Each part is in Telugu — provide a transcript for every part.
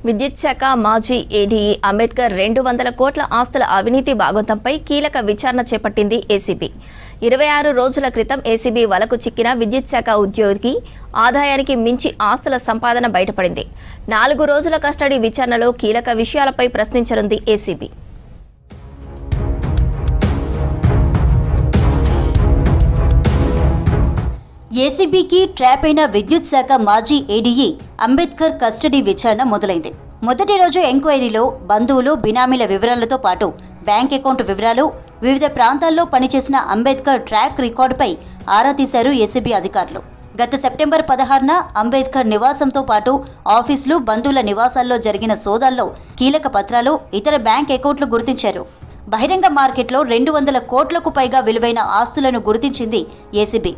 విద్యుత్ శాఖ మాజీ ఏడీఈ అంబేద్కర్ 200 కోట్ల ఆస్తుల అవినీతి భాగోతంపై కీలక విచారణ చేపట్టింది ఏసీబీ. 26 రోజుల క్రితం ఏసీబీ వలకు చిక్కిన విద్యుత్ శాఖ ఉద్యోగి ఆదాయానికి మించి ఆస్తుల సంపాదన బయటపడింది. 4 రోజుల కస్టడీ విచారణలో కీలక విషయాలపై ప్రశ్నించనుంది ఏసీబీ. ఏసీబీకి ట్రాప్ అయిన విద్యుత్ శాఖ మాజీ ఏడీఈ అంబేద్కర్ కస్టడీ విచారణ మొదలైంది. మొదటి రోజు ఎంక్వైరీలో బంధువులు, బినామీల వివరాలతో పాటు బ్యాంక్ అకౌంట్ వివరాలు, వివిధ ప్రాంతాల్లో పనిచేసిన అంబేద్కర్ ట్రాక్ రికార్డుపై ఆరా తీశారు ఏసీబీ అధికారులు. గత సెప్టెంబర్ 16న అంబేద్కర్ నివాసంతో పాటు ఆఫీసులు, బంధువుల నివాసాల్లో జరిగిన సోదాల్లో కీలక పత్రాలు, ఇతర బ్యాంక్ అకౌంట్లు గుర్తించారు. బహిరంగ మార్కెట్లో 200 కోట్లకు పైగా విలువైన ఆస్తులను గుర్తించింది ఏసీబీ.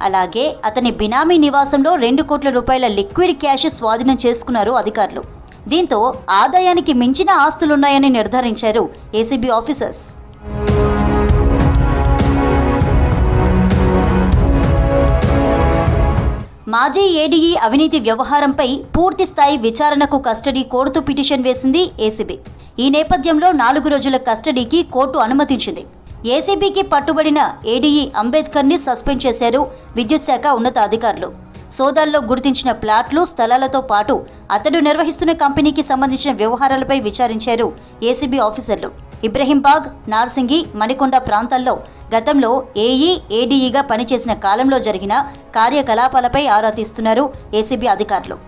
అలాగే అతని బినామీ నివాసంలో 2 కోట్ల రూపాయల లిక్విడ్ క్యాష్ స్వాధీనం చేసుకున్నారు అధికారులు. దీంతో ఆదాయానికి మించిన ఆస్తులున్నాయని నిర్ధారించారు ఏసీబీ ఆఫీసర్స్. మాజీ ఏడీఈ అవినీతి వ్యవహారంపై పూర్తి స్థాయి విచారణకు కస్టడీ కోరుతూ పిటిషన్ వేసింది ఏసీబీ. ఈ నేపథ్యంలో 4 రోజుల కస్టడీకి కోర్టు అనుమతించింది. ఏసీబీకి పట్టుబడిన ఏడీఈ అంబేద్కర్ని సస్పెండ్ చేశారు విద్యుత్ శాఖ ఉన్నతాధికారులు. సోదాల్లో గుర్తించిన ప్లాట్లు, స్థలాలతో పాటు అతడు నిర్వహిస్తున్న కంపెనీకి సంబంధించిన వ్యవహారాలపై విచారించారు ఏసీబీ ఆఫీసర్లు. ఇబ్రహీంబాగ్, నార్సింగి, మణికొండ ప్రాంతాల్లో గతంలో ఏఈ, ఏడీఈగా పనిచేసిన కాలంలో జరిగిన కార్యకలాపాలపై ఆరా తీస్తున్నారు ఏసీబీ అధికారులు.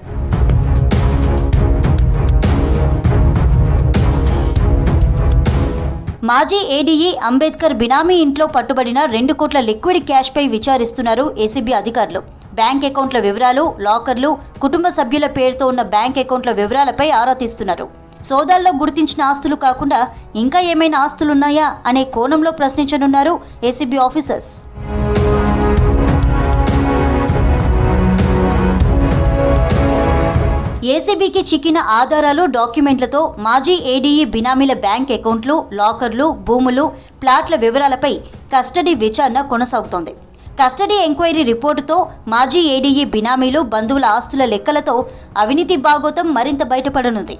మాజీ ఏడీఈ అంబేద్కర్ బినామీ ఇంట్లో పట్టుబడిన 2 కోట్ల లిక్విడ్ క్యాష్పై విచారిస్తున్నారు ఏసీబీ అధికారులు. బ్యాంక్ అకౌంట్ల వివరాలు, లాకర్లు, కుటుంబ సభ్యుల పేరుతో ఉన్న బ్యాంక్ అకౌంట్ల వివరాలపై ఆరా తీస్తున్నారు. సోదాల్లో గుర్తించిన ఆస్తులు కాకుండా ఇంకా ఏమైనా ఆస్తులున్నాయా అనే కోణంలో ప్రశ్నించనున్నారు ఏసీబీ ఆఫీసర్స్. ఏసీబీకి చిక్కిన ఆధారాలు, డాక్యుమెంట్లతో మాజీ ఏడీఈ బినామీల బ్యాంక్ అకౌంట్లు, లాకర్లు, భూములు, ప్లాట్ల వివరాలపై కస్టడీ విచారణ కొనసాగుతోంది. కస్టడీ ఎంక్వైరీ రిపోర్టుతో మాజీ ఏడీఈ బినామీలు, బంధువుల ఆస్తుల లెక్కలతో అవినీతి భాగోతం మరింత బయటపడనుంది.